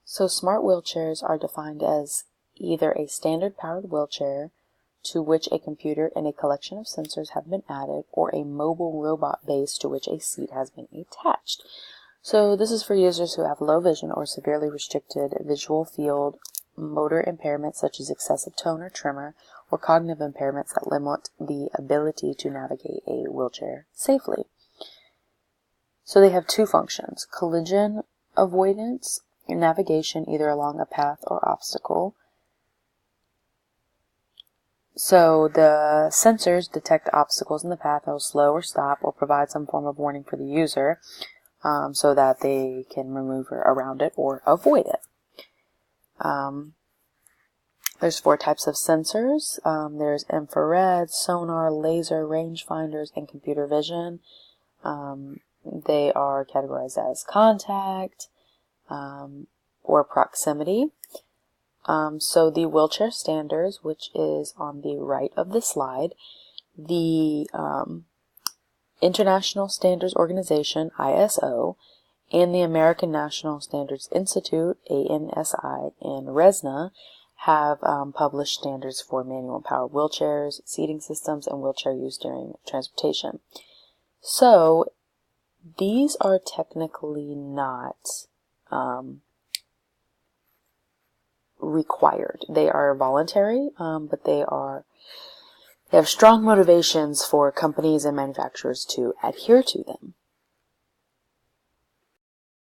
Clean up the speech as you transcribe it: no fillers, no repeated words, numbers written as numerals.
So smart wheelchairs are defined as either a standard powered wheelchair to which a computer and a collection of sensors have been added, or a mobile robot base to which a seat has been attached. So this is for users who have low vision or severely restricted visual field, motor impairments such as excessive tone or tremor, or cognitive impairments that limit the ability to navigate a wheelchair safely. So they have two functions: collision avoidance and navigation either along a path or obstacle. So the sensors detect obstacles in the path that will slow or stop or provide some form of warning for the user, so that they can maneuver around it or avoid it. There's 4 types of sensors. There's infrared, sonar, laser, rangefinders, and computer vision. They are categorized as contact or proximity. So the wheelchair standards, which is on the right of the slide, the International Standards Organization, ISO, and the American National Standards Institute, ANSI, and RESNA have published standards for manual powered wheelchairs, seating systems, and wheelchair use during transportation. So these are technically not required. They are voluntary, but they have strong motivations for companies and manufacturers to adhere to them.